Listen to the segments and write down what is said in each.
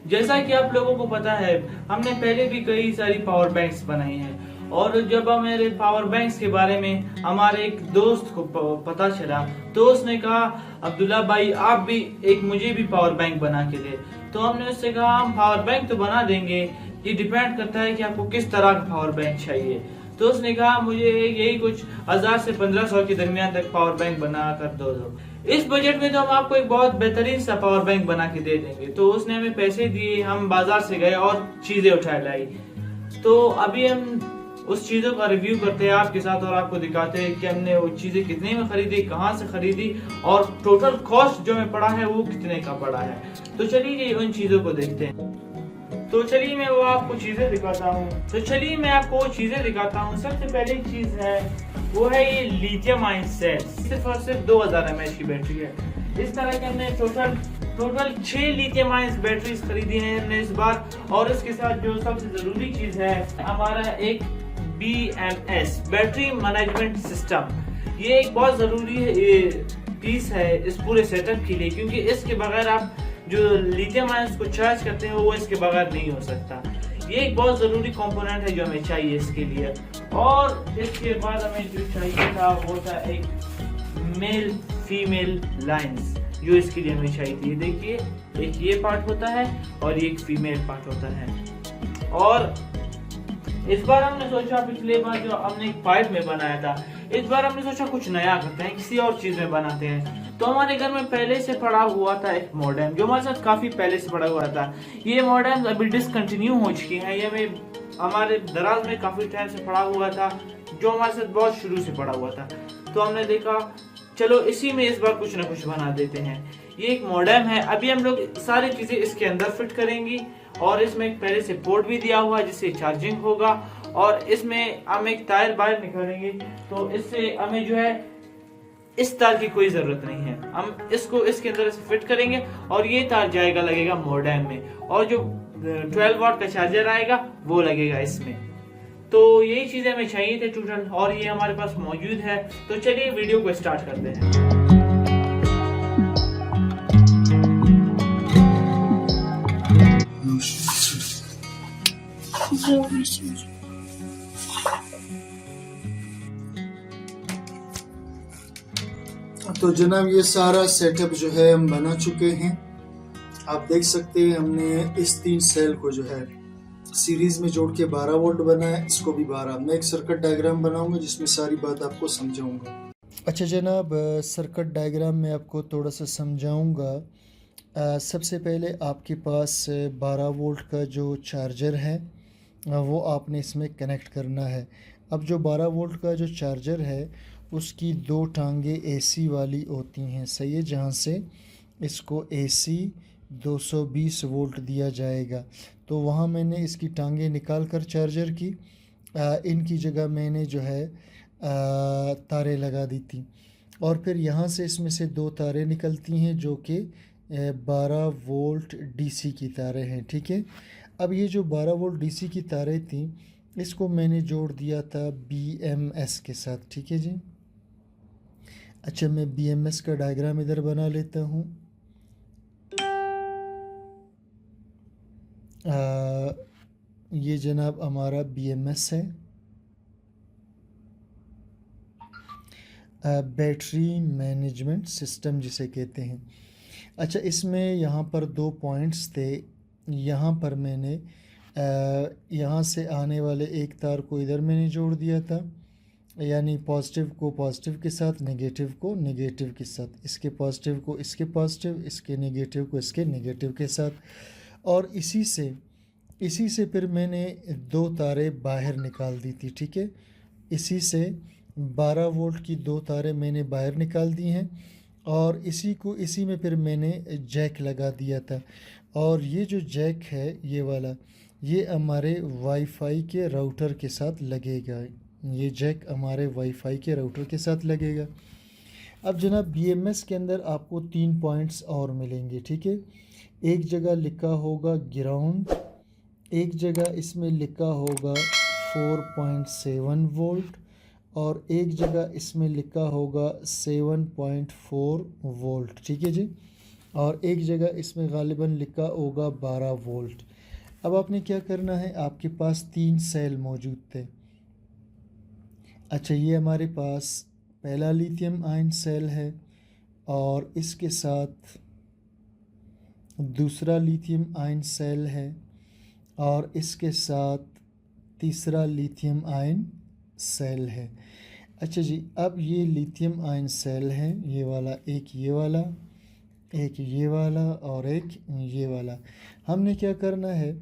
जैसा कि आप लोगों को पता है, हमने पहले भी कई सारी पावर बैंक्स बनाई हैं और जब मेरे पावर बैंक्स के बारे में हमारे एक दोस्त को पता चला तो उसने कहा अब्दुल्ला भाई आप भी एक मुझे भी पावर बैंक बना के दे। तो हमने उससे कहा हम पावर बैंक तो बना देंगे, ये डिपेंड करता है कि आपको किस तरह का पावर बैंक चाहिए। तो उसने कहा मुझे यही कुछ 1000 से 1500 के दरमियान तक पावर बैंक बना कर दो। इस बजट में तो हम आपको एक बहुत बेहतरीन सा पावर बैंक बना के दे देंगे। तो उसने हमें पैसे दिए, हम बाजार से गए और चीजें उठा लाई। तो अभी हम उस चीजों का रिव्यू करते हैं आपके साथ और आपको दिखाते हैं कि हमने वो चीजें कितने में खरीदी, कहाँ से खरीदी और टोटल कॉस्ट जो हमें पड़ा है वो कितने का पड़ा है। तो चलिए उन चीजों को देखते हैं। तो चलिए मैं आपको चीजें दिखाता हूँ। सबसे पहली चीज है वो है ये लिथियम आयन सेल। सिर्फ और सिर्फ 2000 mAh की बैटरी है। इस तरह के हमने टोटल 6 लिथियम आयन बैटरीज खरीदी है हमने इस बार। और इसके साथ जो सबसे जरूरी चीज है हमारा एक BMS बैटरी मैनेजमेंट सिस्टम। ये एक बहुत जरूरी पीस है इस पूरे सेटअप के लिए, क्योंकि इसके बगैर आप जो लिथियम आयंस को चार्ज करते हैं वो इसके बगैर नहीं हो सकता। ये एक बहुत जरूरी कंपोनेंट है जो हमें चाहिए इसके लिए। और इसके बाद हमें जो चाहिए था वो था एक मेल फीमेल लाइंस जो इसके लिए हमें चाहिए थी। देखिए एक ये पार्ट होता है और ये एक फीमेल पार्ट होता है। और इस बार हमने सोचा, पिछले बार जो हमने एक पाइप में बनाया था, इस बार हमने सोचा कुछ नया करते हैं, किसी और चीज में बनाते हैं। तो हमारे घर में पहले से पड़ा हुआ था एक मॉडेम जो हमारे साथ काफी पहले से पड़ा हुआ था। ये मॉडेम अभी डिसकंटिन्यू हो चुकी है। ये हमारे दराज में काफी टाइम से पड़ा हुआ था, जो हमारे साथ बहुत शुरू से पड़ा हुआ था। तो हमने देखा चलो इसी में इस बार कुछ ना कुछ बना देते हैं। ये एक मॉडेम है। अभी हम लोग सारी चीजें इसके अंदर फिट करेंगी और इसमें एक पहले से पोर्ट भी दिया हुआ है जिससे चार्जिंग होगा। और इसमें हम एक तार बाहर निकालेंगे तो इससे हमें जो है इस तार की कोई जरूरत नहीं है। हम इसको इसके अंदर से फिट करेंगे और ये तार जाएगा लगेगा मॉडेम में, और जो 12 वाट का चार्जर आएगा वो लगेगा इसमें। तो यही चीजें हमें चाहिए थे टोटल और ये हमारे पास मौजूद है। तो चलिए वीडियो को स्टार्ट करते हैं। तो जनाब ये सारा सेटअप जो है हम बना चुके हैं। आप देख सकते हैं हमने इस 3 सेल को जो है सीरीज में जोड़ के 12 वोल्ट बनाया, इसको भी 12। मैं एक सर्किट डायग्राम बनाऊंगा जिसमें सारी बात आपको समझाऊंगा। अच्छा जनाब, सर्किट डायग्राम में आपको थोड़ा सा समझाऊंगा। सबसे पहले आपके पास 12 वोल्ट का जो चार्जर है वो आपने इसमें कनेक्ट करना है। अब जो 12 वोल्ट का जो चार्जर है उसकी 2 टांगे AC वाली होती हैं, सही है, जहाँ से इसको AC 220 वोल्ट दिया जाएगा। तो वहाँ मैंने इसकी टांगे निकाल कर चार्जर की इनकी जगह मैंने जो है तारें लगा दी थी। और फिर यहाँ से इसमें से 2 तारें निकलती हैं जो कि 12 वोल्ट DC की तारें हैं, ठीक है। अब ये जो 12 वोल्ट DC की तारें थी इसको मैंने जोड़ दिया था BMS के साथ, ठीक है जी। अच्छा मैं BMS का डायग्राम इधर बना लेता हूँ। ये जनाब हमारा BMS है, बैटरी मैनेजमेंट सिस्टम जिसे कहते हैं। अच्छा इसमें यहाँ पर 2 पॉइंट्स थे। यहाँ पर मैंने यहाँ से आने वाले एक तार को इधर मैंने जोड़ दिया था, यानी पॉजिटिव को पॉजिटिव के साथ, नेगेटिव को नेगेटिव के साथ, इसके पॉजिटिव को इसके पॉजिटिव, इसके नेगेटिव को इसके नेगेटिव के साथ। और इसी से फिर मैंने 2 तारें बाहर निकाल दी थी, ठीक है। इसी से 12 वोल्ट की 2 तारें मैंने बाहर निकाल दी हैं और इसी में फिर मैंने जैक लगा दिया था। और ये जो जैक है ये वाला, ये हमारे वाईफाई के राउटर के साथ लगेगा। ये जैक हमारे वाईफाई के राउटर के साथ लगेगा। अब जनाब BMS के अंदर आपको 3 पॉइंट्स और मिलेंगे, ठीक है। एक जगह लिखा होगा ग्राउंड, एक जगह इसमें लिखा होगा 4.7 वोल्ट और एक जगह इसमें लिखा होगा 7.4 वोल्ट, ठीक है जी। और एक जगह इसमें गालिबन लिखा होगा 12 वोल्ट। अब आपने क्या करना है, आपके पास 3 सेल मौजूद थे। अच्छा, ये हमारे पास पहला लिथियम आयन सेल है और इसके साथ दूसरा लिथियम आयन सेल है और इसके साथ तीसरा लिथियम आयन सेल है। अच्छा जी, अब ये लिथियम आयन सेल है, ये वाला, एक ये वाला, एक ये वाला और एक ये वाला। हमने क्या करना है,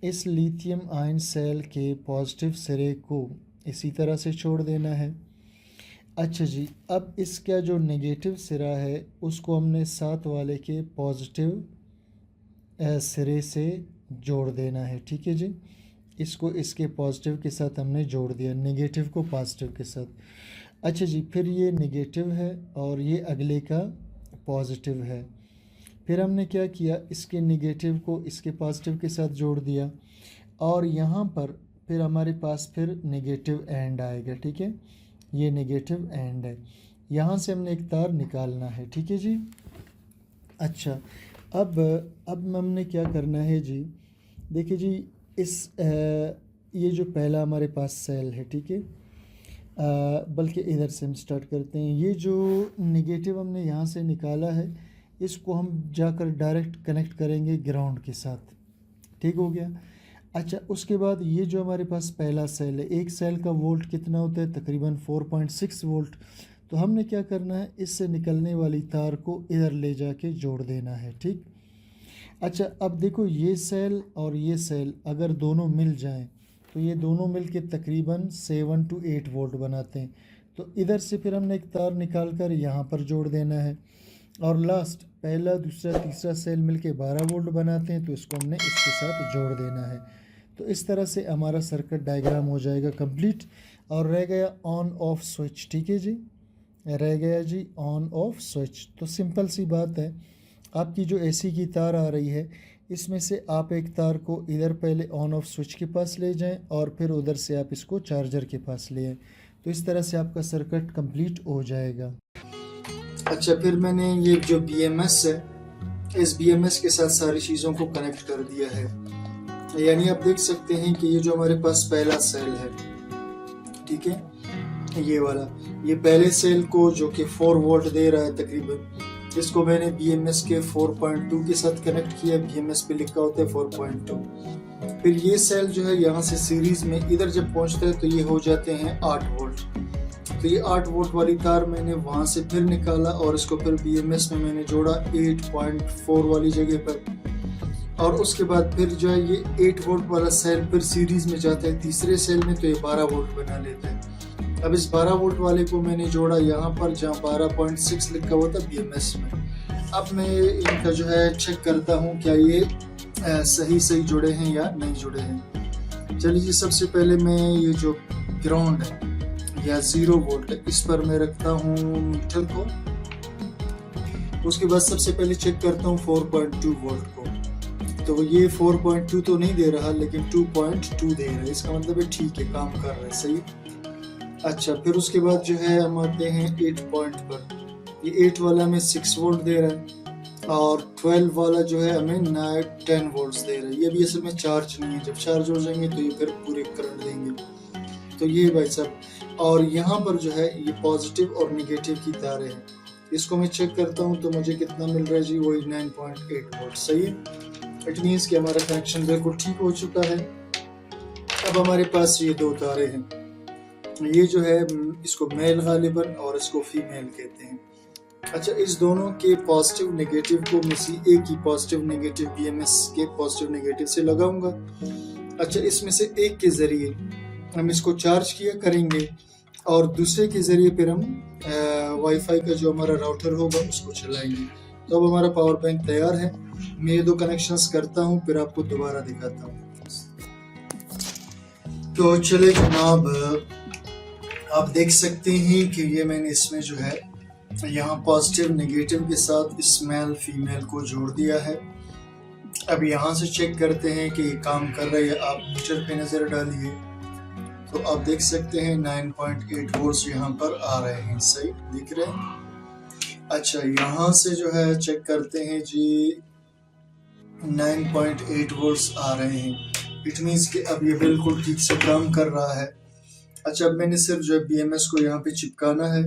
इस लिथियम आयन सेल के पॉजिटिव सिरे को इसी तरह से छोड़ देना है। अच्छा जी, अब इसका जो नेगेटिव सिरा है उसको हमने साथ वाले के पॉजिटिव सिरे से जोड़ देना है। ठीक है जी, इसको इसके पॉजिटिव के साथ हमने जोड़ दिया, नेगेटिव को पॉजिटिव के साथ। अच्छा जी, फिर ये नेगेटिव है और ये अगले का पॉजिटिव है। फिर हमने क्या किया, इसके नेगेटिव को इसके पॉजिटिव के साथ जोड़ दिया और यहाँ पर फिर हमारे पास फिर नेगेटिव एंड आएगा। ठीक है, ये नेगेटिव एंड है, यहाँ से हमने एक तार निकालना है। ठीक है जी। अच्छा, अब हमने क्या करना है जी, देखिए जी, ये जो पहला हमारे पास सेल है, ठीक है, बल्कि इधर से हम स्टार्ट करते हैं। ये जो नेगेटिव हमने यहाँ से निकाला है इसको हम जाकर डायरेक्ट कनेक्ट करेंगे ग्राउंड के साथ। ठीक हो गया। अच्छा, उसके बाद ये जो हमारे पास पहला सेल है, एक सेल का वोल्ट कितना होता है, तकरीबन 4.6 वोल्ट। तो हमने क्या करना है, इससे निकलने वाली तार को इधर ले जाके जोड़ देना है। ठीक। अच्छा, अब देखो, ये सेल और ये सेल अगर दोनों मिल जाएं तो ये दोनों मिल के तकरीबन 7 to 8 वोल्ट बनाते हैं। तो इधर से फिर हमने एक तार निकाल कर यहाँ पर जोड़ देना है और लास्ट पहला दूसरा तीसरा सेल मिल के 12 वोल्ट बनाते हैं, तो इसको हमने इसके साथ जोड़ देना है। तो इस तरह से हमारा सर्किट डायग्राम हो जाएगा कंप्लीट और रह गया ऑन ऑफ स्विच। ठीक है जी, रह गया जी ऑन ऑफ स्विच। तो सिंपल सी बात है, आपकी जो एसी की तार आ रही है इसमें से आप एक तार को इधर पहले ऑन ऑफ स्विच के पास ले जाएं और फिर उधर से आप इसको चार्जर के पास ले आएं। तो इस तरह से आपका सर्किट कंप्लीट हो जाएगा। अच्छा, फिर मैंने ये जो BMS है, इस BMS के साथ सारी चीज़ों को कनेक्ट कर दिया है। यानी आप देख सकते हैं कि ये जो हमारे पास पहला सेल है, ठीक है, ये वाला, ये पहले सेल को जो कि 4 वोल्ट दे रहा है तकरीबन, इसको मैंने BMS के 4.2 के साथ कनेक्ट किया। BMS पे लिखा होता है 4.2। फिर ये सेल जो है यहाँ से सीरीज में इधर जब पहुँचता है तो ये हो जाते हैं 8 वोल्ट। तो ये 8 वोल्ट वाली तार मैंने वहाँ से फिर निकाला और इसको फिर BMS में मैंने जोड़ा 8.4 वाली जगह पर। और उसके बाद फिर जो है ये 8 वोल्ट वाला सेल फिर सीरीज में जाता है तीसरे सेल में, तो ये 12 वोल्ट बना लेता है। अब इस 12 वोल्ट वाले को मैंने जोड़ा यहाँ पर जहाँ 12.6 लिखा हुआ था BMS में। अब मैं इनका जो है चेक करता हूँ क्या ये सही जुड़े हैं या नहीं जुड़े हैं। चलिए जी, सबसे पहले मैं ये जो ग्राउंड है या 0 वोल्ट है, इस पर मैं रखता हूँ मीटर को। उसके बाद सबसे पहले चेक करता हूँ 4.2 वोल्ट को। तो ये 4.2 तो नहीं दे रहा लेकिन 2.2 दे रहा है, इसका मतलब है ठीक है, काम कर रहा है, सही। अच्छा, फिर उसके बाद जो है हम आते हैं 8 पॉइंट पर। ये 8 वाला हमें 6 वोल्ट दे रहा है और 12 वाला जो है हमें 10 वोल्ट दे रहा है। ये भी असल में चार्ज नहीं है, जब चार्ज हो जाएंगे तो ये फिर पूरे करंट देंगे। तो ये भाई साहब, और यहाँ पर जो है ये पॉजिटिव और निगेटिव की तारें हैं। इसको मैं चेक करता हूँ तो मुझे कितना मिल रहा है जी, वही 9.8 वोल्ट, सही है। इट मीन्स कि हमारा कनेक्शन बिल्कुल ठीक हो चुका है। अब हमारे पास ये 2 तारे हैं, ये जो है इसको मेल गालिबन और इसको फीमेल कहते हैं। अच्छा, इस दोनों के पॉजिटिव नेगेटिव को मैं एक ही पॉजिटिव नेगेटिव BMS के पॉजिटिव नेगेटिव से लगाऊंगा। अच्छा, इसमें से एक के जरिए हम इसको चार्ज किया करेंगे और दूसरे के जरिए फिर हम वाईफाई का जो हमारा राउटर होगा उसको चलाएंगे। तो अब हमारा पावर बैंक तैयार है। मैं ये 2 कनेक्शंस करता हूँ, फिर आपको दोबारा दिखाता हूँ। तो चले जनाब, आप देख सकते हैं कि ये मैंने इसमें जो है यहाँ पॉजिटिव नेगेटिव के साथ इस मेल फीमेल को जोड़ दिया है। अब यहाँ से चेक करते हैं कि ये काम कर रहा है। आप मीटर पे नजर डालिए तो आप देख सकते हैं 9.8 वोल्ट यहाँ पर आ रहे हैं, सही दिख रहे हैं। अच्छा, यहाँ से जो है चेक करते हैं जी, 9.8 वोल्ट्स आ रहे हैं। इट मीन्स कि अब ये बिल्कुल ठीक से काम कर रहा है। अच्छा, अब मैंने सिर्फ जो है BMS को यहाँ पे चिपकाना है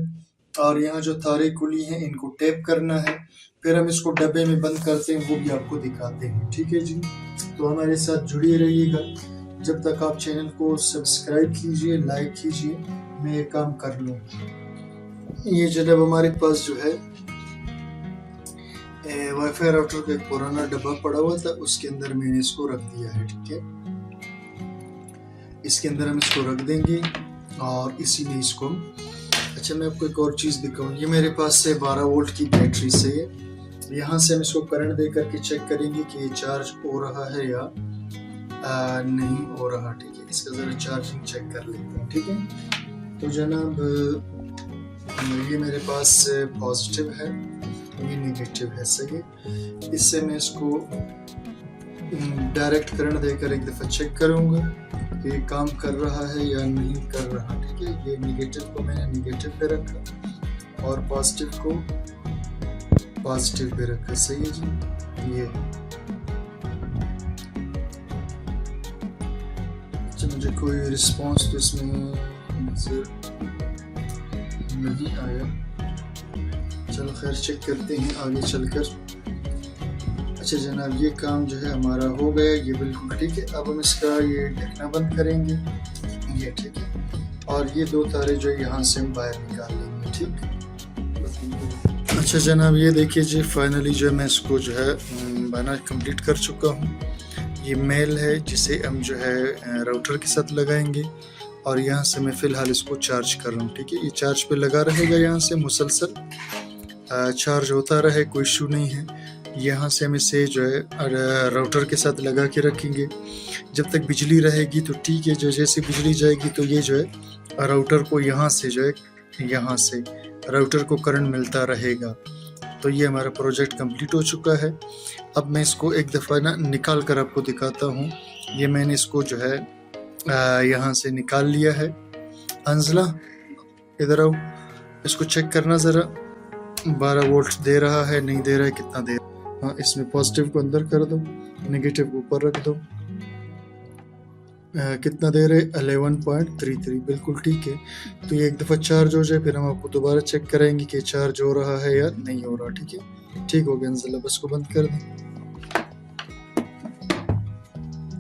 और यहाँ जो तारे खुली हैं इनको टैप करना है, फिर हम इसको डब्बे में बंद करते हैं, वो भी आपको दिखाते हैं। ठीक है जी, तो हमारे साथ जुड़े रहिएगा। जब तक आप चैनल को सब्सक्राइब कीजिए, लाइक कीजिए, मैं ये काम कर लूँ। ये जनाब हमारे पास जो है वाईफाई राउटर का एक पुराना डब्बा पड़ा हुआ था, उसके अंदर मैंने इसको रख दिया है। ठीक है, इसके अंदर हम इसको रख देंगे और इसी में इसको। अच्छा, मैं आपको एक और चीज़ दिखाऊँ। ये मेरे पास से 12 वोल्ट की बैटरी से है। यहाँ से हम इसको करंट दे करके चेक करेंगे कि ये चार्ज हो रहा है या नहीं हो रहा। ठीक है, इसका ज़रा चार्जिंग चेक कर लेते हैं। ठीक है, तो जनाब ये मेरे पास पॉजिटिव है, ये नेगेटिव है। सही है, इससे मैं इसको डायरेक्ट करंट देकर एक दफ़ा चेक करूँगा कि ये काम कर रहा है या नहीं कर रहा। ठीक है, ये नेगेटिव को मैंने नेगेटिव पे रखा और पॉजिटिव को पॉजिटिव पे रखा। सही है जी, ये। अच्छा, मुझे कोई रिस्पांस तो इसमें नजर नहीं आया। चलो खैर, चेक करते हैं आगे चलकर। अच्छा जनाब, ये काम जो है हमारा हो गया, ये बिल्कुल ठीक है। अब हम इसका ये ढकना बंद करेंगे, ये ठीक है, और ये 2 तारे जो यहाँ से हम बाहर निकाल लेंगे। ठीक। अच्छा जनाब, ये देखिए जी, फाइनली जो है मैं इसको जो है बना कंप्लीट कर चुका हूँ। ये मेल है जिसे हम जो है राउटर के साथ लगाएंगे और यहाँ से मैं फ़िलहाल इसको चार्ज कर रहा हूँ। ठीक है, ये चार्ज पे लगा रहेगा, यहाँ से मुसलसल चार्ज होता रहे, कोई इशू नहीं है। यहाँ से हम इसे जो है राउटर के साथ लगा के रखेंगे। जब तक बिजली रहेगी तो ठीक है, जो जैसे बिजली जाएगी तो ये जो है राउटर को यहाँ से जो है यहाँ से राउटर को करंट मिलता रहेगा। तो ये हमारा प्रोजेक्ट कंप्लीट हो चुका है। अब मैं इसको एक दफ़ा ना निकाल कर आपको दिखाता हूँ। ये मैंने इसको जो है यहाँ से निकाल लिया है। अंजला इधर आओ, इसको चेक करना ज़रा, 12 वोल्ट दे रहा है, नहीं दे रहा है, कितना दे रहा है। हाँ, इसमें पॉजिटिव को अंदर कर दो, नेगेटिव को ऊपर रख दो। कितना दे रहे, 11.33, बिल्कुल ठीक है। तो ये एक दफ़ा चार्ज हो जाए, फिर हम आपको दोबारा चेक करेंगे कि चार्ज हो रहा है या नहीं हो रहा। ठीक है, ठीक हो गया अंजला, बस को बंद कर दें।